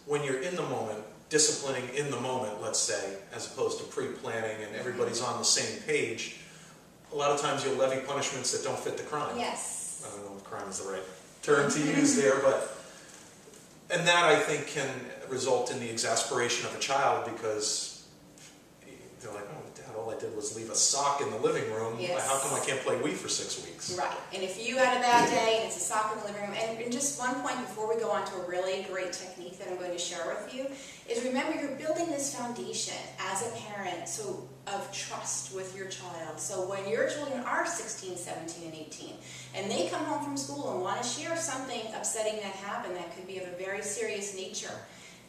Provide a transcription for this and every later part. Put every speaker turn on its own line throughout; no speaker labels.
when you're in the moment, disciplining in the moment, let's say, as opposed to pre-planning and everybody's on the same page, a lot of times you'll levy punishments that don't fit the crime.
Yes.
I don't know if crime is the right term to use there, and that I think can result in the exasperation of a child because they're like, oh, Dad, all I did was leave a sock in the living room.
Yes.
How come I can't play Wii for 6 weeks?
Right. And if you had a bad day and it's a sock in the living room, and just one point before we go on to a really great technique that I'm going to share with you, is remember you're building this foundation as a parent of trust with your child. So when your children are 16, 17, and 18, and they come home from school and want to share something upsetting that happened that could be of a very serious nature,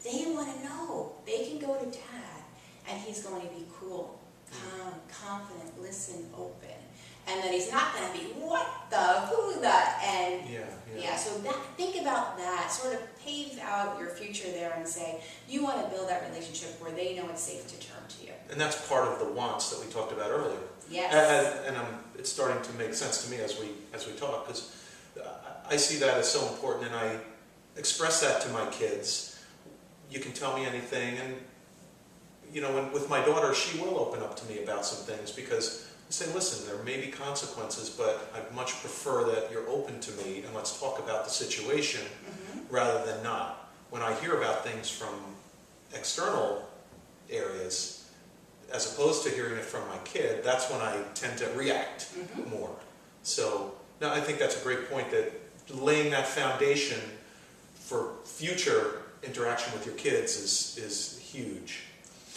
they want to know. They can go to Dad, and he's going to be cool, calm, confident, listen, open. And then he's not going to be, what the, who the, and so think about that, sort of pave out your future there and say, you want to build that relationship where they know it's safe to turn to you.
And that's part of the wants that we talked about earlier.
Yes.
And it's starting to make sense to me as we talk, because I see that as so important, and I express that to my kids. You can tell me anything, and with my daughter, she will open up to me about some things because I say, listen, there may be consequences, but I'd much prefer that you're open to me and let's talk about the situation rather than not. When I hear about things from external areas, as opposed to hearing it from my kid, that's when I tend to react more. So, no, I think that's a great point, that laying that foundation for future interaction with your kids is huge.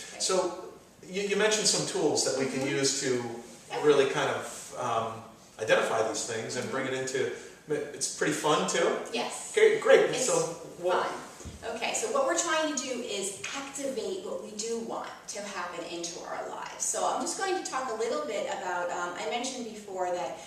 Okay. So, you mentioned some tools that we can use to really kind of identify these things and bring it into, it's pretty fun too?
Yes.
Okay, great.
It's fun. Okay, so what we're trying to do is activate what we do want to happen into our lives. So I'm just going to talk a little bit about, I mentioned before that,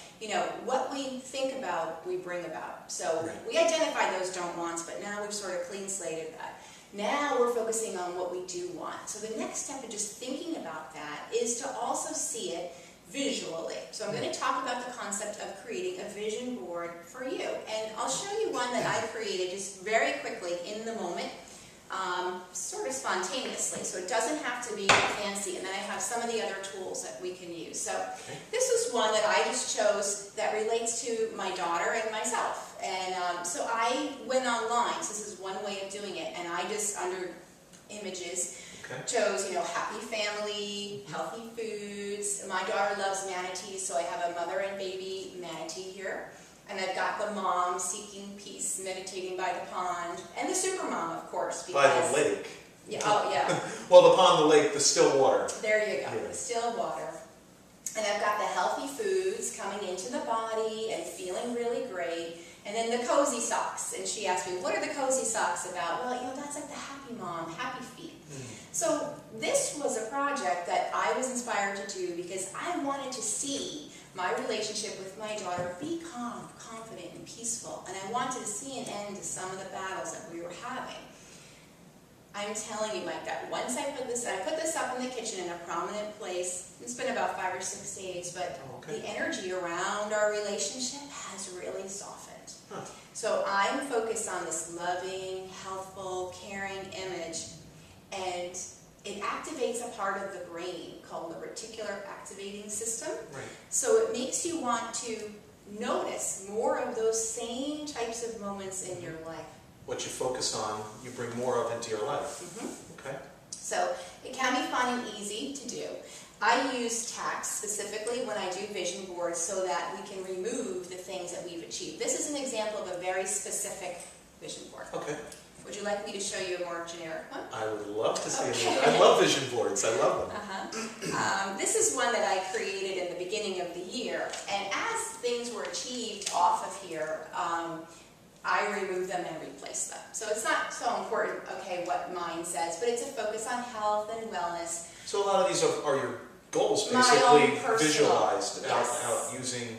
what we think about, we bring about. So we identify those don't wants, but now we've sort of clean slated that. Now we're focusing on what we do want. So the next step of just thinking about that is to also see it visually. So I'm going to talk about the concept of creating a vision board for you. And I'll show you one that I created just very quickly in the moment, sort of spontaneously. So it doesn't have to be fancy. And then I have some of the other tools that we can use. So this is one that I just chose that relates to my daughter and myself. And so I went online. So this is one way of doing it. And I just, under images, chose, happy family, healthy foods. My daughter loves manatees, so I have a mother and baby manatee here. And I've got the mom seeking peace, meditating by the pond. And the super mom, of course. Because,
by the lake.
Yeah, oh, yeah.
Well, the pond, the lake, the still water.
There you go, the still water. And I've got the healthy foods coming into the body and feeling really great. And then the cozy socks. And she asked me, what are the cozy socks about? Well, that's like the happy mom, happy feet. So this was a project that I was inspired to do because I wanted to see my relationship with my daughter be calm, confident, and peaceful. And I wanted to see an end to some of the battles that we were having. I'm telling you, Mike, that once I put this up in the kitchen in a prominent place, it's been about 5 or 6 days, but the energy around our relationship has really softened. So I'm focused on this loving, healthful, caring image, and it activates a part of the brain called the reticular activating system. So it makes you want to notice more of those same types of moments in your life.
What you focus on, you bring more of into your life. Okay.
So it can be fun and easy to do. I use text specifically when I do vision boards so that we can remove the things that we've achieved. This is an example of a very specific vision board. Okay. Would you like me to show you a more generic one?
I would love to see it. I love vision boards. I love them.
This is one that I created in the beginning of the year. And as things were achieved off of here, I remove them and replace them. So it's not so important, what mine says, but it's a focus on health and wellness.
So a lot of these are your goals, basically, visualized out using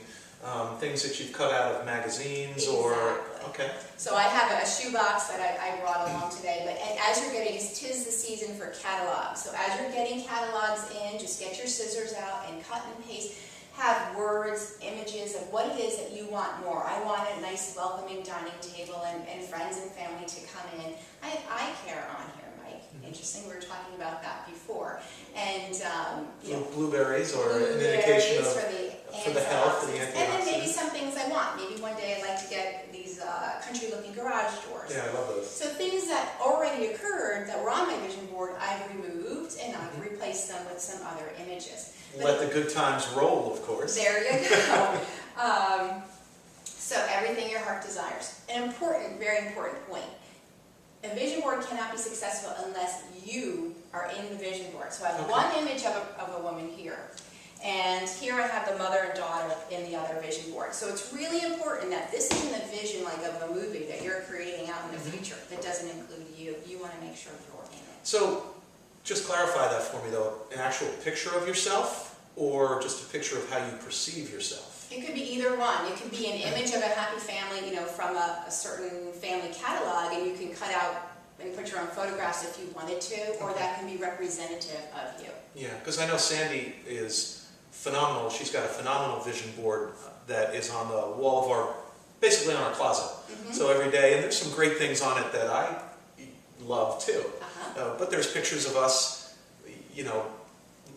things that you've cut out of magazines or... Okay.
So I have a shoebox that I brought along today, but as you're getting, 'tis the season for catalogs. So as you're getting catalogs in, just get your scissors out and cut and paste. have words, images of what it is that you want more. I want a nice welcoming dining table and friends and family to come in. I have eye care on here, Mike. Interesting, we were talking about that before. And
blueberries or an indication of for the health, for the antioxidants.
And then maybe some things I want. Maybe one day I'd like to get these country-looking garage doors.
Yeah, I love those.
So things that already occurred that were on my vision board, I've removed and I've replaced them with some other images.
Let the good times roll, of course.
There you go. So everything your heart desires. An important, very important point. A vision board cannot be successful unless you are in the vision board. So I have one image of a woman here. And here I have the mother and daughter in the other vision board. So it's really important that this isn't a vision like of a movie that you're creating out in the future that doesn't include you. You want to make sure you're in it.
So just clarify that for me though. An actual picture of yourself or just a picture of how you perceive yourself?
It could be either one. It could be an image of a happy family, you know, from a certain family catalog, and you can cut out and put your own photographs if you wanted to, or that can be representative of you.
Yeah, because I know Sandy is phenomenal. She's got a phenomenal vision board that is on the wall of our, basically on our closet. So every day, and there's some great things on it that I love too. But there's pictures of us, you know,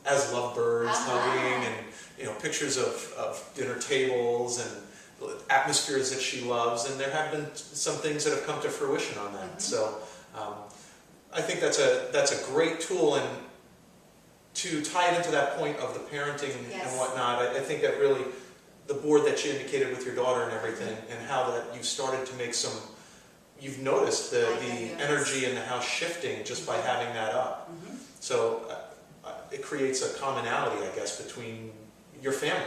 as lovebirds hugging, and you know, pictures of dinner tables and atmospheres that she loves, and there have been some things that have come to fruition on that. So I think that's a great tool, and to tie it into that point of the parenting and whatnot, I think that really, the board that you indicated with your daughter and everything, and how that you've started to make some, you've noticed the energy in the house shifting just by having that up. So it creates a commonality, I guess, between your family.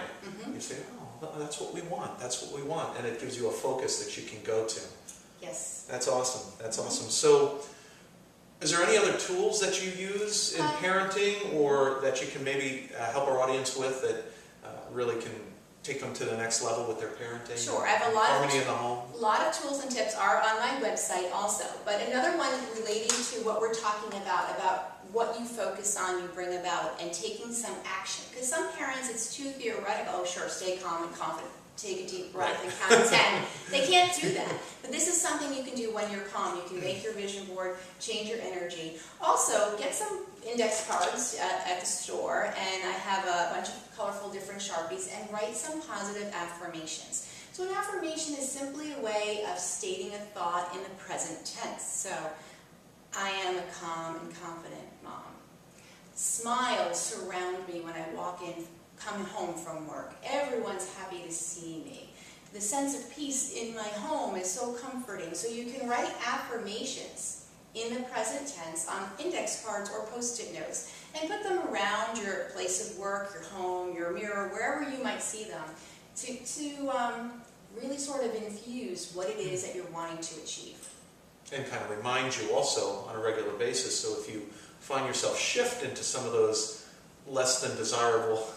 You say, oh, that's what we want, that's what we want, and it gives you a focus that you can go to.
Yes.
That's awesome, that's awesome. So is there any other tools that you use in parenting, or that you can maybe help our audience with, that really can take them to the next level with their parenting?
Sure, I have a lot
harmony in the home.
A lot of tools and tips are on my website also. But another one relating to what we're talking about what you focus on, you bring about, and taking some action. Because some parents, it's too theoretical. Oh, sure, stay calm and confident. Take a deep breath and count to 10. They can't do that. But this is something you can do when you're calm. You can make your vision board, change your energy. Also, get some index cards at the store, and I have a bunch of colorful different Sharpies, and write some positive affirmations. So an affirmation is simply a way of stating a thought in the present tense. So, I am a calm and confident mom. Smiles surround me when I walk in, coming home from work. Everyone's happy to see me. The sense of peace in my home is so comforting. So you can write affirmations in the present tense on index cards or post-it notes, and put them around your place of work, your home, your mirror, wherever you might see them, to really sort of infuse what it is that you're wanting to achieve.
And kind of remind you also on a regular basis, so if you find yourself shift into some of those less than desirable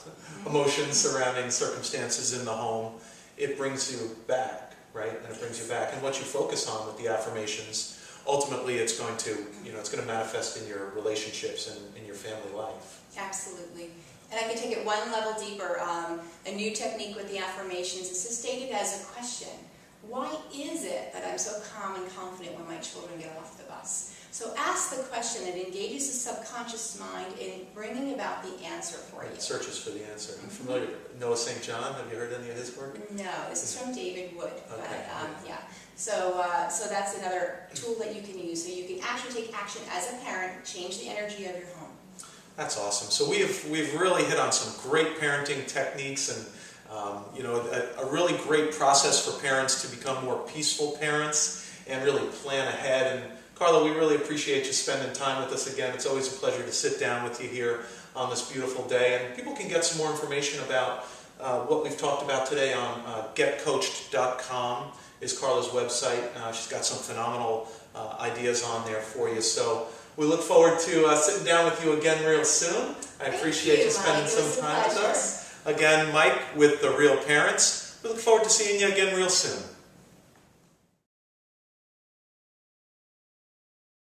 emotions surrounding circumstances in the home, it brings you back, right? And it brings you back. And what you focus on with the affirmations, ultimately it's going to, you know, it's going to manifest in your relationships and in your family life.
Absolutely. And I can take it one level deeper. A new technique with the affirmations is to state it as a question. Why is it that I'm so calm and confident when my children get off the bus? So ask the question. It engages the subconscious mind in bringing about the answer for you.
It searches for the answer. I'm familiar with Noah St. John. Have you heard any of his work?
No, this is from David Wood.
Okay.
But, yeah. So that's another tool that you can use. So you can actually take action as a parent, change the energy of your home.
That's awesome. So we've really hit on some great parenting techniques, and you know, a really great process for parents to become more peaceful parents and really plan ahead. And Carla, we really appreciate you spending time with us again. It's always a pleasure to sit down with you here on this beautiful day. And people can get some more information about what we've talked about today on getcoached.com is Carla's website. She's got some phenomenal ideas on there for you. So we look forward to sitting down with you again real soon. I appreciate you spending some time with us. Again, Mike with The Real Parents. We look forward to seeing you again real soon.